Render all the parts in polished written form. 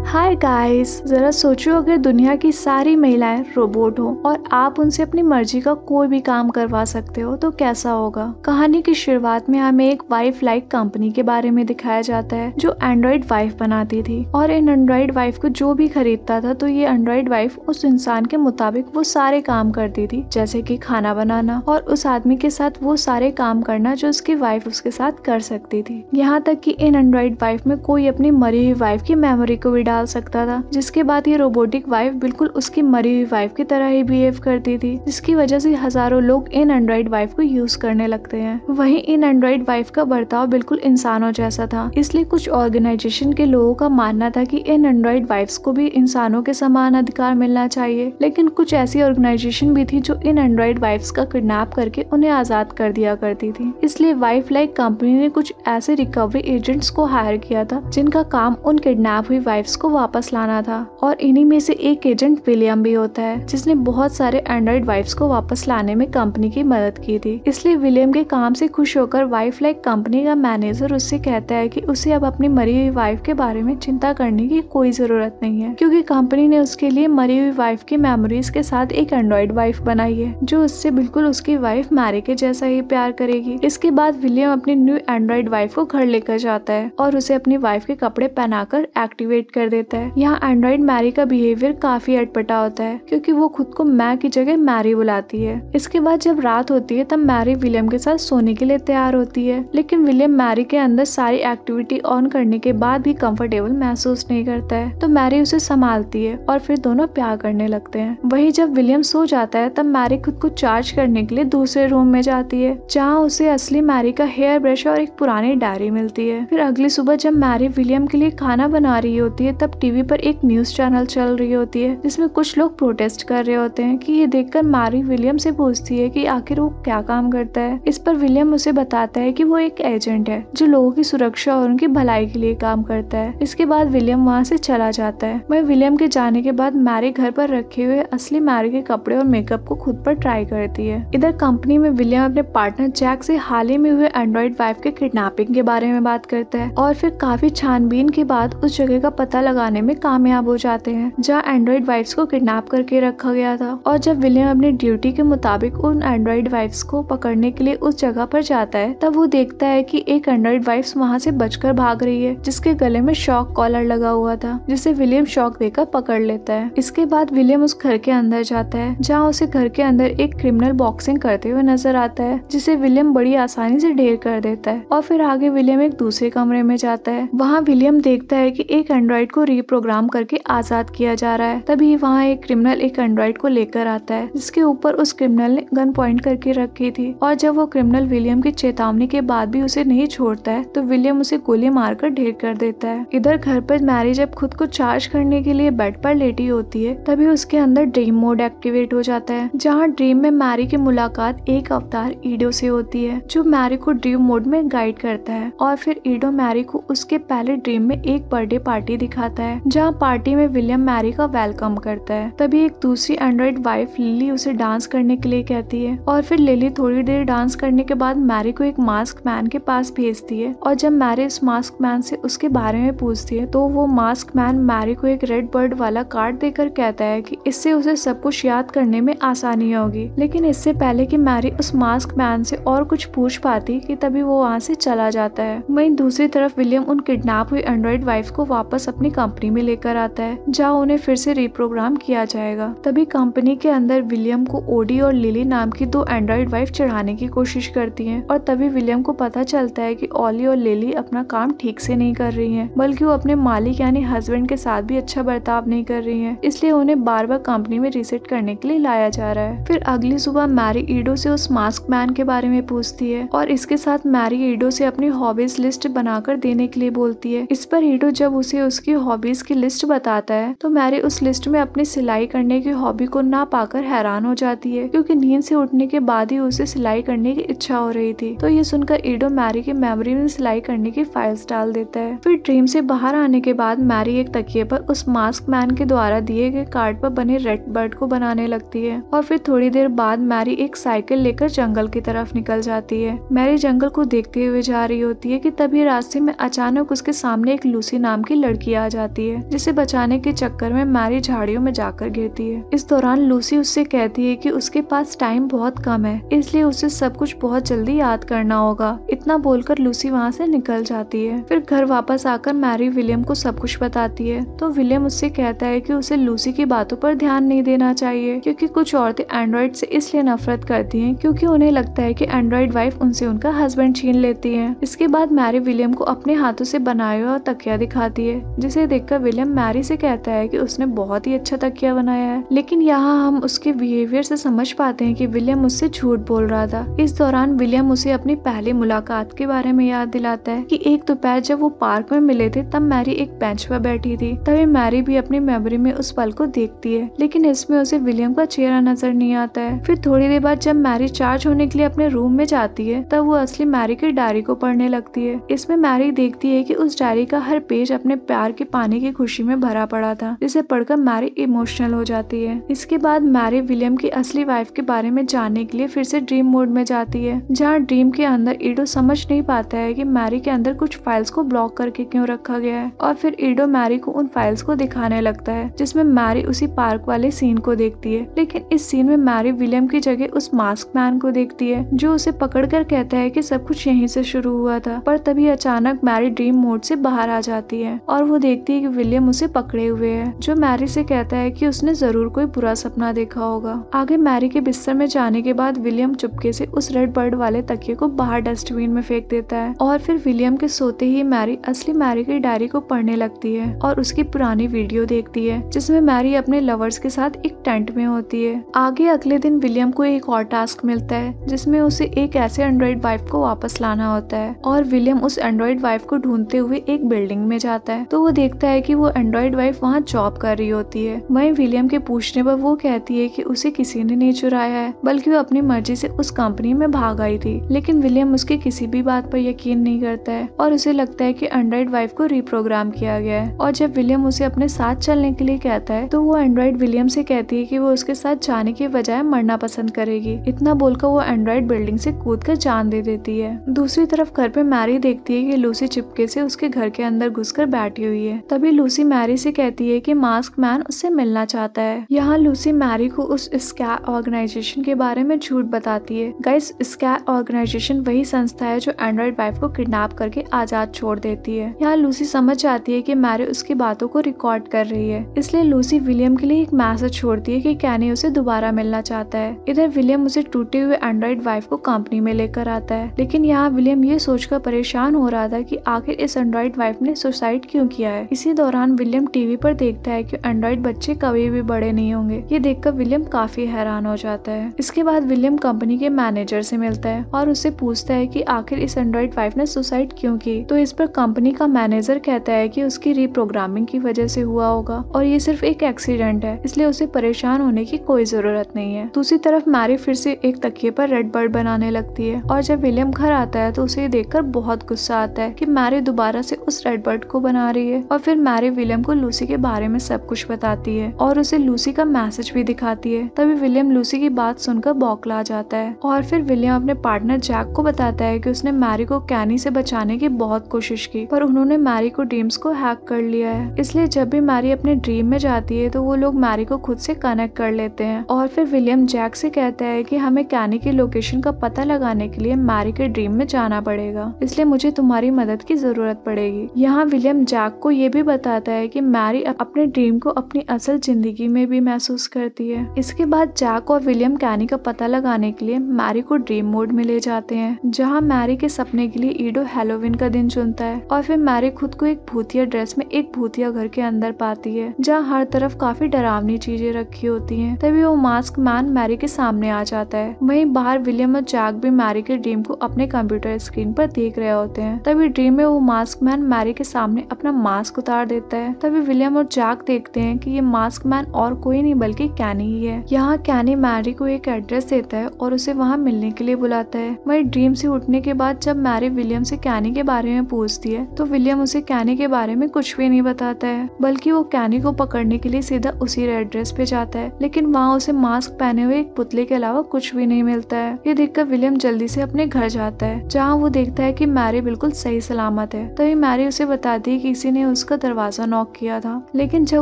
Hi guys, जरा सोचो अगर दुनिया की सारी महिलाएं रोबोट हो और आप उनसे अपनी मर्जी का कोई भी काम करवा सकते हो तो कैसा होगा। कहानी की शुरुआत में हमें एक वाइफ लाइक कंपनी के बारे में दिखाया जाता है जो एंड्रॉइड वाइफ बनाती थी और इन एंड्रॉइड वाइफ को जो भी खरीदता था तो ये एंड्रॉइड वाइफ उस इंसान के मुताबिक वो सारे काम करती थी, जैसे कि खाना बनाना और उस आदमी के साथ वो सारे काम करना जो उसकी वाइफ उसके साथ कर सकती थी। यहाँ तक कि इन एंड्रॉइड वाइफ में कोई अपनी मरी हुई वाइफ की मेमोरी को भी डाल सकता था, जिसके बाद ये रोबोटिक वाइफ बिल्कुल उसकी मरी हुई वाइफ की तरह ही बिहेव करती थी, जिसकी वजह से हजारों लोग इन एंड्रॉइड वाइफ को यूज करने लगते हैं। वहीं इन एंड्रॉइड वाइफ का बर्ताव बिल्कुल इंसानों जैसा था, इसलिए कुछ ऑर्गेनाइजेशन के लोगों का मानना था कि इन एंड्रॉइड वाइफ्स को भी इंसानों के समान अधिकार मिलना चाहिए। लेकिन कुछ ऐसी ऑर्गेनाइजेशन भी थी जो इन एंड्रॉइड वाइफ्स का किडनैप करके उन्हें आजाद कर दिया करती थी। इसलिए वाइफ लाइक कंपनी ने कुछ ऐसे रिकवरी एजेंट्स को हायर किया था जिनका काम उन किडनैप हुई वाइफ्स को वापस लाना था, और इन्हीं में से एक एजेंट विलियम भी होता है जिसने बहुत सारे एंड्रॉइड वाइफ्स को वापस लाने में कंपनी की मदद की थी। इसलिए विलियम के काम से खुश होकर वाइफ लाइक कंपनी का मैनेजर उससे कहता है कि उसे अब अपनी मरी हुई वाइफ के बारे में चिंता करने की कोई जरूरत नहीं है, क्योंकि कंपनी ने उसके लिए मरी हुई वाइफ की मेमोरीज के साथ एक एंड्रॉइड वाइफ बनाई है जो उससे बिल्कुल उसकी वाइफ मैरी के जैसा ही प्यार करेगी। इसके बाद विलियम अपनी न्यू एंड्रॉइड वाइफ को घर लेकर जाता है और उसे अपनी वाइफ के कपड़े पहनाकर एक्टिवेट कर देता है। यहाँ एंड्रॉइड मैरी का बिहेवियर काफी अटपटा होता है क्योंकि वो खुद को मैं की जगह मैरी बुलाती है। इसके बाद जब रात होती है तब मैरी विलियम के साथ सोने के लिए तैयार होती है, लेकिन विलियम मैरी के अंदर सारी एक्टिविटी ऑन करने के बाद भी कंफर्टेबल महसूस नहीं करता है, तो मैरी उसे संभालती है और फिर दोनों प्यार करने लगते हैं। वहीं जब विलियम सो जाता है तब मैरी खुद को चार्ज करने के लिए दूसरे रूम में जाती है जहाँ उसे असली मैरी का हेयर ब्रश और एक पुरानी डायरी मिलती है। फिर अगली सुबह जब मैरी विलियम के लिए खाना बना रही होती है तब टीवी पर एक न्यूज चैनल चल रही होती है जिसमें कुछ लोग प्रोटेस्ट कर रहे होते हैं कि ये देखकर मैरी विलियम से पूछती है कि आखिर वो क्या काम करता है। इस पर विलियम उसे बताता है कि वो एक एजेंट है जो लोगों की सुरक्षा और उनकी भलाई के लिए काम करता है। इसके बाद विलियम वहाँ से चला जाता है। वहीं विलियम के जाने के बाद मैरी घर पर रखे हुए असली मैरी के कपड़े और मेकअप को खुद पर ट्राई करती है। इधर कंपनी में विलियम अपने पार्टनर जैक से हाल ही में हुए एंड्रॉइड वाइफ के किडनैपिंग के बारे में बात करता है और फिर काफी छानबीन के बाद उस जगह का पता लगाने में कामयाब हो जाते हैं जहाँ एंड्रॉइड वाइफ्स को किडनैप करके रखा गया था। और जब विलियम अपनी ड्यूटी के मुताबिक उन एंड्रॉइड वाइफ्स को पकड़ने के लिए उस जगह पर जाता है तब वो देखता है कि एक एंड्रॉइड वाइफ्स वहाँ से बचकर भाग रही है जिसके गले में शॉक कॉलर लगा हुआ था, जिसे विलियम शॉक देकर पकड़ लेता है। इसके बाद विलियम उस घर के अंदर जाता है जहाँ उसे घर के अंदर एक क्रिमिनल बॉक्सिंग करते हुए नजर आता है जिसे विलियम बड़ी आसानी से ढेर कर देता है। और फिर आगे विलियम एक दूसरे कमरे में जाता है। वहाँ विलियम देखता है कि एक एंड्रॉइड को रीप्रोग्राम करके आजाद किया जा रहा है। तभी वहाँ एक क्रिमिनल एक एंड्रॉइड को लेकर आता है जिसके ऊपर उस क्रिमिनल ने गन पॉइंट करके रखी थी, और जब वो क्रिमिनल विलियम की चेतावनी के बाद भी उसे नहीं छोड़ता है तो विलियम उसे गोली मारकर ढेर कर देता है। इधर घर पर मैरी जब खुद को चार्ज करने के लिए बेड पर लेटी होती है तभी उसके अंदर ड्रीम मोड एक्टिवेट हो जाता है, जहाँ ड्रीम में मैरी की मुलाकात एक अवतार ईडो से होती है जो मैरी को ड्रीम मोड में गाइड करता है। और फिर ईडो मैरी को उसके पहले ड्रीम में एक बर्थडे पार्टी दिखाता है जहाँ पार्टी में विलियम मैरी का वेलकम करता है। तभी एक दूसरी एंड्रॉइड वाइफ लिली उसे डांस करने के लिए कहती है और फिर लिली थोड़ी देर डांस करने के बाद मैरी को एक मास्क मैन के पास भेजती है। और जब मैरी इस मास्क मैन से उसके बारे में पूछती है तो वो मास्क मैन मैरी को एक रेड बर्ड वाला कार्ड देकर कहता है कि इससे उसे सब कुछ याद करने में आसानी होगी। लेकिन इससे पहले कि मैरी उस मास्क मैन से और कुछ पूछ पाती कि तभी वो वहाँ से चला जाता है। वहीं दूसरी तरफ विलियम उन किडनैप हुई एंड्रॉइड वाइफ को वापस अपनी कंपनी में लेकर आता है जहाँ उन्हें फिर से रीप्रोग्राम किया जाएगा। तभी कंपनी के अंदर विलियम को ओडी और लिली नाम की दो एंड्रॉइड वाइफ चढ़ाने की कोशिश करती हैं, और तभी विलियम को पता चलता है कि ओली और लिली अपना काम ठीक से नहीं कर रही हैं, बल्कि वो अपने मालिक यानी हस्बैंड के साथ भी अच्छा बर्ताव नहीं कर रही हैं। इसलिए उन्हें बार बार कंपनी में रीसेट करने के लिए लाया जा रहा है। फिर अगली सुबह मैरी ईडो से उस मास्क मैन के बारे में पूछती है और इसके साथ मैरी ईडो से अपनी हॉबीज लिस्ट बनाकर देने के लिए बोलती है। इस पर ईडो जब उसे उसकी हॉबीज की लिस्ट बताता है तो मैरी उस लिस्ट में अपनी सिलाई करने की हॉबी को ना पाकर हैरान हो जाती है, क्योंकि नींद से उठने के बाद ही उसे सिलाई करने की इच्छा हो रही थी। तो ये सुनकर ईडो मैरी की मेमोरी में सिलाई करने की फाइल्स डाल देता है। फिर ड्रीम से बाहर आने के बाद मैरी एक तकिए पर उस मास्क मैन के द्वारा दिए गए कार्ड पर बने रेड बर्ड को बनाने लगती है। और फिर थोड़ी देर बाद मैरी एक साइकिल लेकर जंगल की तरफ निकल जाती है। मैरी जंगल को देखते हुए जा रही होती है कि तभी रास्ते में अचानक उसके सामने एक लूसी नाम की लड़की आ जाती है, जिसे बचाने के चक्कर में मैरी झाड़ियों में जाकर गिरती है। इस दौरान लूसी उससे कहती है कि उसके पास टाइम बहुत कम है, इसलिए उसे सब कुछ बहुत जल्दी याद करना होगा। इतना बोलकर लूसी वहाँ से निकल जाती है। फिर घर वापस आकर मैरी विलियम को सब कुछ बताती है, तो विलियम उससे कहता है कि उसे लूसी की बातों पर ध्यान नहीं देना चाहिए, क्योंकि कुछ औरतें एंड्रॉइड से इसलिए नफरत करती हैं क्योंकि उन्हें लगता है कि एंड्रॉइड वाइफ उनसे उनका हस्बैंड छीन लेती है। इसके बाद मैरी विलियम को अपने हाथों से बनाया हुआ तकिया दिखाती है, जिसे देखकर विलियम मैरी से कहता है कि उसने बहुत ही अच्छा तकिया बनाया है। लेकिन यहाँ हम उसके बिहेवियर से समझ पाते हैं कि विलियम उससे झूठ बोल रहा था। इस दौरान विलियम उसे अपनी पहली मुलाकात के बारे में याद दिलाता है कि एक दोपहर जब वो पार्क में मिले थे तब मैरी एक बेंच पर बैठी थी। तभी मैरी भी अपनी मेमोरी में उस पल को देखती है, लेकिन इसमें उसे विलियम का चेहरा नजर नहीं आता है। फिर थोड़ी देर बाद जब मैरी चार्ज होने के लिए अपने रूम में जाती है तब वो असली मैरी की डायरी को पढ़ने लगती है। इसमें मैरी देखती है कि उस डायरी का हर पेज अपने प्यार के पाने की खुशी में भरा पड़ा था, जिसे पढ़कर मैरी इमोशनल हो जाती है। इसके बाद मैरी विलियम की असली वाइफ के बारे में जानने के लिए फिर से ड्रीम मोड में जाती है, जहाँ ड्रीम के अंदर ईडो समझ नहीं पाता है कि मैरी के अंदर कुछ फाइल्स को ब्लॉक करके क्यों रखा गया है। और फिर ईडो मैरी को उन फाइल्स को दिखाने लगता है, जिसमें मैरी उसी पार्क वाले सीन को देखती है। लेकिन इस सीन में मैरी विलियम की जगह उस मास्क मैन को देखती है, जो उसे पकड़कर कहता है कि सब कुछ यहीं से शुरू हुआ था। पर तभी अचानक मैरी ड्रीम मोड से बाहर आ जाती है और वो देखती है कि विलियम उसे पकड़े हुए है, जो मैरी से कहता है कि उसने जरूर कोई बुरा सपना देखा होगा। आगे मैरी के बिस्तर में जाने के बाद विलियम चुपके से उस रेड बर्ड वाले तकिए को बाहर डस्टबिन में फेंक देता है। और फिर विलियम के सोते ही मैरी असली मैरी की डायरी को पढ़ने लगती है और उसकी पुरानी वीडियो देखती है, जिसमें मैरी अपने लवर्स के साथ एक टेंट में होती है। आगे अगले दिन विलियम को एक और टास्क मिलता है, जिसमें उसे एक ऐसे एंड्रॉइड वाइफ को वापस लाना होता है और विलियम उस एंड्रॉइड वाइफ को ढूंढते हुए एक बिल्डिंग में जाता है। तो वो देखता है कि वो एंड्रॉइड वाइफ वहाँ जॉब कर रही होती है। वहीं विलियम के पूछने पर वो कहती है कि उसे किसी ने नहीं चुराया है, बल्कि वो अपनी मर्जी से उस कंपनी में भाग आई थी। लेकिन विलियम उसकी किसी भी बात पर यकीन नहीं करता है और उसे लगता है कि एंड्रॉइड वाइफ को रिप्रोग्राम किया गया है। और जब विलियम उसे अपने साथ चलने के लिए कहता है तो वो एंड्रॉइड विलियम से कहती है कि वो उसके साथ जाने के बजाय मरना पसंद करेगी। इतना बोलकर वो एंड्रॉइड बिल्डिंग से कूदकर जान दे देती है। दूसरी तरफ घर पे मैरी देखती है कि लूसी चुपके से उसके घर के अंदर घुसकर बैठी हुई है। तभी लूसी मैरी से कहती है कि मास्क मैन उससे मिलना चाहता है। यहाँ लूसी मैरी को उस स्कैर ऑर्गेनाइजेशन के बारे में झूठ बताती है। गाइस, स्कैर ऑर्गेनाइजेशन वही संस्था है जो एंड्रॉइड वाइफ को किडनैप करके आजाद छोड़ देती है। यहाँ लूसी समझ जाती है कि मैरी उसकी बातों को रिकॉर्ड कर रही है, इसलिए लूसी विलियम के लिए एक मैसेज छोड़ती है कि कैनी उसे दोबारा मिलना चाहता है। इधर विलियम उसे टूटे हुए एंड्रॉइड वाइफ को कंपनी में लेकर आता है, लेकिन यहाँ विलियम ये सोचकर परेशान हो रहा था कि आखिर इस एंड्रॉइड वाइफ ने सुसाइड क्यों किया है। इसी दौरान विलियम टीवी पर देखता है कि एंड्रॉइड बच्चे कभी भी बड़े नहीं होंगे। ये देखकर विलियम काफी हैरान हो जाता है। इसके बाद विलियम कंपनी के मैनेजर से मिलता है और उससे पूछता है कि आखिर इस एंड्रॉइड वाइफ ने सुसाइड क्यों की। तो इस पर कंपनी का मैनेजर कहता है कि उसकी रिप्रोग्रामिंग की वजह से हुआ होगा और ये सिर्फ एक एक्सीडेंट है, इसलिए उसे परेशान होने की कोई जरूरत नहीं है। दूसरी तरफ मैरी फिर से एक तकिए पर रेड बर्ड बनाने लगती है और जब विलियम घर आता है तो उसे देखकर बहुत गुस्सा आता है कि मैरी दोबारा से उस रेड बर्ड को बना रही है। और फिर मैरी विलियम को लूसी के बारे में सब कुछ बताती है और उसे लूसी का मैसेज भी दिखाती है। तभी विलियम लूसी की बात सुनकर बौखला जाता है और फिर विलियम अपने पार्टनर जैक को बताता है कि उसने मैरी को कैनी से बचाने की बहुत कोशिश की, पर उन्होंने मैरी को ड्रीम्स को हैक कर लिया है। इसलिए जब भी मैरी अपने ड्रीम में जाती है तो वो लोग मैरी को खुद से कनेक्ट कर लेते हैं। और फिर विलियम जैक से कहता है कि हमें कैनी की लोकेशन का पता लगाने के लिए मैरी के ड्रीम में जाना पड़ेगा, इसलिए मुझे तुम्हारी मदद की जरूरत पड़ेगी। यहाँ विलियम जैक को ये भी बताता है कि मैरी अपने ड्रीम को अपनी असल जिंदगी में भी महसूस करती है। इसके बाद जैक और विलियम कैनी का पता लगाने के लिए मैरी को ड्रीम मोड में ले जाते हैं, जहाँ मैरी के सपने के लिए ईडो हैलोवीन का दिन चुनता है। और फिर मैरी खुद को एक भूतिया ड्रेस में एक भूतिया घर के अंदर पाती है, जहाँ हर तरफ काफी डरावनी चीजें रखी होती हैं। तभी वो मास्क मैन मैरी के सामने आ जाता है। वहीं बाहर विलियम और जैक भी मैरी के ड्रीम को अपने कंप्यूटर स्क्रीन पर देख रहे होते हैं। तभी ड्रीम में वो मास्क मैन मैरी के सामने अपना मास्क उतार देता है। तभी विलियम और जैक देखते हैं कि ये मास्क मैन और कोई नहीं बल्कि कैनी ही है। यहाँ कैनी मैरी को एक एड्रेस देता है और उसे वहाँ मिलने के लिए बुलाता है। वहीं ड्रीम से उठने के बाद जब मैरी विलियम से कैनी के बारे में पूछती है तो विलियम उसे कैनी के बारे में कुछ भी नहीं बताता है, बल्कि वो कैनी को पकड़ने के लिए सीधा उसी एड्रेस पे जाता है। लेकिन वहाँ उसे मास्क पहने हुए एक पुतले के अलावा कुछ भी नहीं मिलता है। ये देखकर विलियम जल्दी से अपने घर जाता है, जहाँ वो देखता है कि मैरी बिल्कुल सही सलामत है। तभी मैरी उसे बताती है कि किसी ने उसका उसका दरवाजा नॉक किया था, लेकिन जब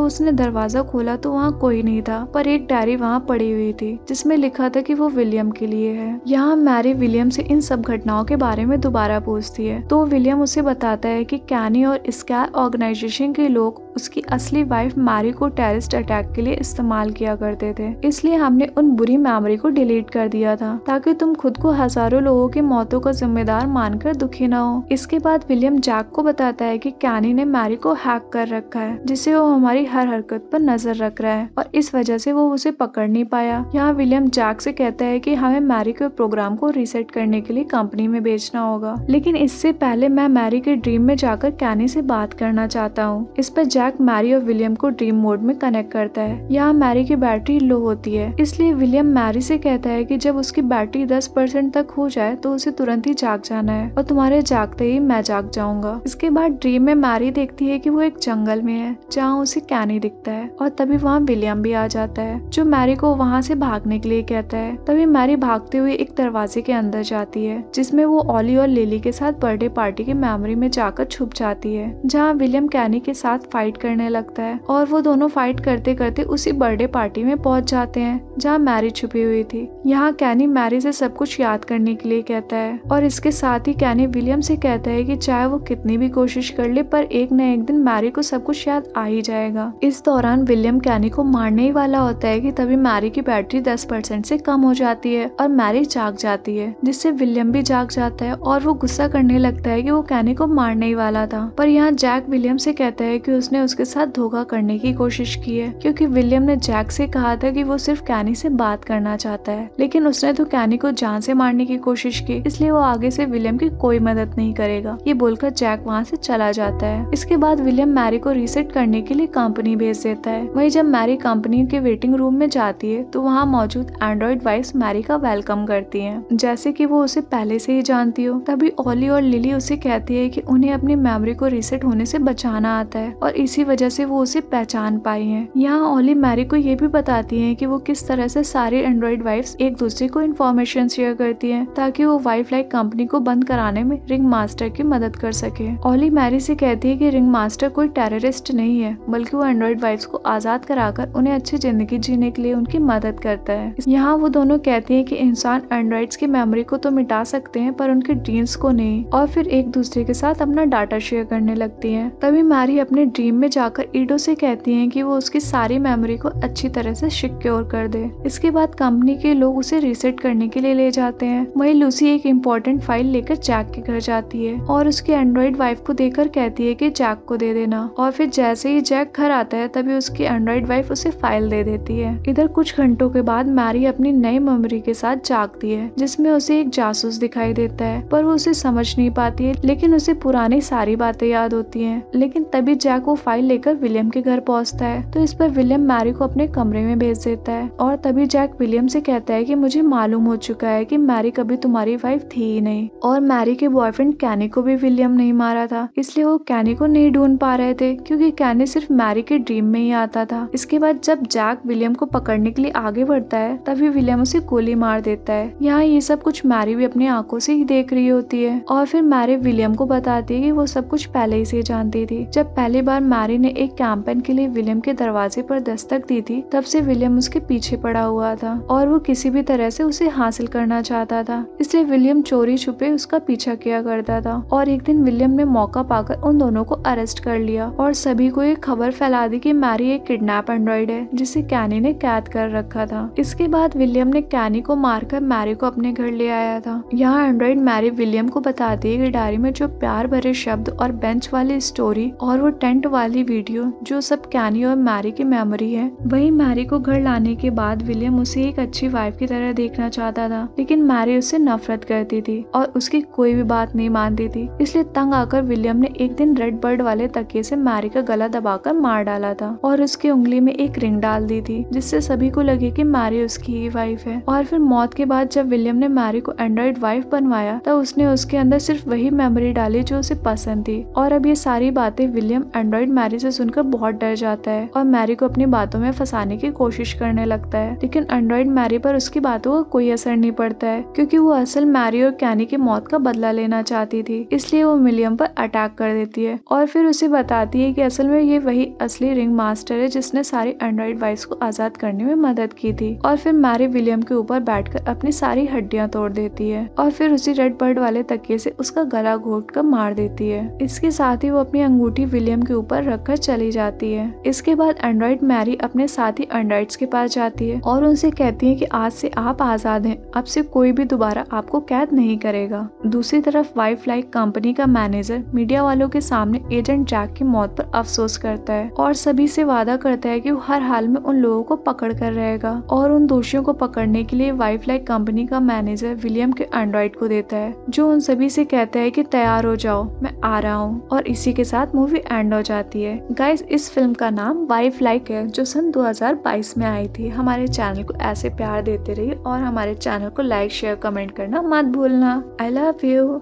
उसने दरवाजा खोला तो वहाँ कोई नहीं था, पर एक डायरी वहाँ पड़ी हुई थी जिसमें लिखा था कि वो विलियम के लिए है। यहाँ मैरी विलियम से इन सब घटनाओं के बारे में दोबारा पूछती है तो विलियम उसे बताता है कि कैनी और स्कैर ऑर्गेनाइजेशन के लोग उसकी असली वाइफ मैरी को टेररिस्ट अटैक के लिए इस्तेमाल किया करते थे, इसलिए हमने उन बुरी मेमोरी को डिलीट कर दिया था ताकि तुम खुद को हजारों लोगों की मौतों का जिम्मेदार मानकर दुखी न हो। इसके बाद विलियम जैक को बताता है कि कैनी ने मैरी को हैक कर रखा है, जिससे वो हमारी हर हरकत पर नजर रख रहा है और इस वजह से वो उसे पकड़ नहीं पाया। यहाँ विलियम जैक से कहता है कि हमें मैरी के प्रोग्राम को रीसेट करने के लिए कंपनी में भेजना होगा, लेकिन इससे पहले मैं मैरी के ड्रीम में जाकर कैनी से बात करना चाहता हूँ। इस पर जैक मैरी और विलियम को ड्रीम मोड में कनेक्ट करता है। यहाँ मैरी की बैटरी लो होती है, इसलिए विलियम मैरी से कहता है कि जब उसकी बैटरी 10% तक हो जाए तो उसे तुरंत ही जाग जाना है और तुम्हारे जागते ही मैं जाग जाऊंगा। इसके बाद ड्रीम में मैरी देखती है कि वो एक जंगल में है जहाँ उसे कैनी दिखता है और तभी वहाँ विलियम भी आ जाता है जो मैरी को वहाँ से भागने के लिए कहता है। तभी मैरी भागते हुए एक दरवाजे के अंदर जाती है जिसमें वो ऑली और लिली के साथ बर्थडे पार्टी की मेमोरी में जाकर छुप जाती है, जहाँ विलियम कैनी के साथ फाइट करने लगता है और वो दोनों फाइट करते करते उसी बर्थडे पार्टी में पहुंच जाते हैं जहाँ मैरी छुपी हुई थी। यहाँ कैनी मैरी से सब कुछ याद करने के लिए कहता है और इसके साथ ही कैनी विलियम से कहता है कि चाहे वो कितनी भी कोशिश कर ले पर एक न एक दिन मैरी को सब कुछ याद आ ही जाएगा। इस दौरान विलियम कैनी को मारने ही वाला होता है कि तभी मैरी की बैटरी 10% से कम हो जाती है और मैरी जाग जाती है, जिससे विलियम भी जाग जाता है और वो गुस्सा करने लगता है कि वो कैनी को मारने ही वाला था। पर यहाँ जैक विलियम से कहता है कि उसने उसके साथ धोखा करने की कोशिश की है, क्योंकि विलियम ने जैक से कहा था कि वो सिर्फ कैनी से बात करना चाहता है, लेकिन उसने तो कैनी को जान से मारने की कोशिश की, इसलिए वो आगे से विलियम की कोई मदद नहीं करेगा। ये बोलकर जैक वहाँ से चला जाता है। इसके बाद विलियम मैरी को रीसेट करने के लिए कंपनी भेज देता है। वहीं जब मैरी कंपनी के वेटिंग रूम में जाती है तो वहाँ मौजूद एंड्रॉइड वाइफ्स मैरी का वेलकम करती हैं, जैसे कि वो उसे पहले से ही जानती हो। तभी ओली और लिली उसे कहती है कि उन्हें अपनी मेमोरी को रीसेट होने से बचाना आता है और इसी वजह से वो उसे पहचान पाई हैं। यहाँ ओली मैरी को ये भी बताती है कि वो किस तरह से सारी एंड्रॉइड वाइफ्स एक दूसरे को इन्फॉर्मेशन शेयर करती हैं ताकि वो वाइफ लाइक कंपनी को बंद कराने में रिंग मास्टर की मदद कर सके। ओली मैरी से कहती है कि रिंग मास्टर कोई टेररिस्ट नहीं है, बल्कि वो एंड्रॉइड वाइफ्स को आजाद कराकर उन्हें अच्छी जिंदगी जीने के लिए उनकी मदद करता है। यहाँ वो दोनों कहती है कि इंसान एंड्रॉइड्स की मेमोरी को तो मिटा सकते हैं पर उनके ड्रीम्स को नहीं, और फिर एक दूसरे के साथ अपना डाटा शेयर करने लगती हैं। तभी मैरी अपने ड्रीम में जाकर ईडो से कहती है कि वो उसकी सारी मेमोरी को अच्छी तरह से सिक्योर कर दे। इसके बाद कंपनी के लोग उसे रीसेट करने के लिए ले जाते हैं। वहीं लूसी एक इम्पोर्टेंट फाइल लेकर जैक के घर जाती है और उसकी एंड्रॉइड वाइफ को देकर कहती है कि जैक को दे देना, और फिर जैसे ही जैक घर आता है तभी उसकी एंड्रॉइड वाइफ उसे फाइल दे देती है। इधर कुछ घंटों के बाद मैरी अपनी नई मेमोरी के साथ जागती है जिसमें उसे एक जासूस दिखाई देता है, पर वो उसे समझ नहीं पाती है, लेकिन उसे पुरानी सारी बातें याद होती हैं। लेकिन तभी जैक वो फाइल लेकर विलियम के घर पहुंचता है तो इस पर विलियम मैरी को अपने कमरे में भेज देता है और तभी जैक विलियम से कहता है कि मुझे मालूम हो चुका है कि मैरी कभी तुम्हारी वाइफ थी ही नहीं, और मैरी के बॉयफ्रेंड कैनी को भी विलियम नहीं मारा था, इसलिए वो कैनी को नहीं ढूंढ पा रहे थे क्योंकि कैनी सिर्फ मैरी के ड्रीम में ही आता था। इसके बाद जब जैक विलियम को पकड़ने के लिए आगे बढ़ता है तभी विलियम उसे गोली मार देता है। यहाँ ये सब कुछ मैरी भी अपनी आंखों से ही देख रही होती है और फिर मैरी विलियम को बताती है कि वो सब कुछ पहले ही से जानती थी। जब पहली बार मैरी ने एक कैंपेन के लिए विलियम के दरवाजे पर दस्तक दी थी तब से विलियम उसके पीछे पड़ा हुआ था और वो किसी भी तरह से उसे हासिल करना चाहता था, इसलिए विलियम चोरी छुपे उसका पीछा किया करता था। और एक दिन विलियम ने मौका पाकर उन दोनों को अरेस्ट कर लिया और सभी को एक खबर फैला दी कि मैरी एक किडनैप एंड्रॉइड है जिसे कैनी ने कैद कर रखा था। इसके बाद विलियम ने कैनी को मारकर मैरी को अपने घर ले आया था। यहाँ एंड्रॉइड मैरी विलियम को बताती है कि डायरी में जो प्यार भरे शब्द और बेंच वाली स्टोरी और वो टेंट वाली वीडियो जो सब कैनी और मैरी की मेमोरी है। वही मैरी को घर लाने के बाद विलियम उसे एक अच्छी वाइफ की तरह देखना चाहता था, लेकिन मैरी उससे नफरत करती थी और उसकी कोई भी बात नहीं मानती थी। इसलिए तंग आकर विलियम ने एक दिन रेड बर्ड वाले तकिए से मैरी का गला दबाकर मार डाला था और उसकी उंगली में एक रिंग डाल दी थी जिससे सभी को लगे कि मैरी उसकी ही वाइफ है। और फिर मौत के बाद जब विलियम ने मैरी को एंड्रॉइड वाइफ बनवाया तब उसने उसके अंदर सिर्फ वही मेमोरी डाली जो उसे पसंद थी। और अब ये सारी बातें विलियम एंड्रॉइड मैरी से सुनकर बहुत डर जाता है और मैरी को अपनी बातों में फंसाने की कोशिश करने लगता है। लेकिन एंड्रॉइड मैरी पर उसकी बातों का कोई असर नहीं पड़ता है, क्योंकि वो असल मैरी और कैनी की मौत का बदला लेना चाहती थी। इसलिए वो विलियम पर अटैक कर देती है और फिर उसे बताती है कि असल में ये वही असली रिंग मास्टर है जिसने सारी एंड्रॉइड वाइफ्स को आजाद करने में मदद की थी। और फिर मैरी विलियम के ऊपर बैठकर अपनी सारी हड्डियां तोड़ देती है और फिर उसी रेड बर्ड वाले तकिए से उसका गला घोट कर मार देती है। इसके साथ ही वो अपनी अंगूठी विलियम के ऊपर रखकर चली जाती है। इसके बाद एंड्रॉइड मैरी अपने साथी एंड्रॉइड्स के पास जाती है और उनसे कहती है कि आज से आप आजाद हैं, अब से कोई भी दोबारा आपको कैद नहीं करेगा। दूसरी तरफ वाइफ लाइक कंपनी का मैनेजर मीडिया वालों के सामने एजेंट जैक की मौत पर अफसोस करता है और सभी से वादा करता है कि वो हर हाल में उन लोगों को पकड़ कर रहेगा और उन दोषियों को पकड़ने के लिए वाइफ लाइक कंपनी का मैनेजर विलियम के एंड्रॉइड को देता है, जो उन सभी से कहता है कि तैयार हो जाओ, मैं आ रहा हूँ। और इसी के साथ मूवी एंड हो जाती है। गाइस, इस फिल्म का नाम वाइफ लाइक है, जो सन 2022 में आई थी। हमारे चैनल को ऐसे प्यार देते रहिए और हमारे चैनल को लाइक शेयर कमेंट करना मत भूलना। I love you.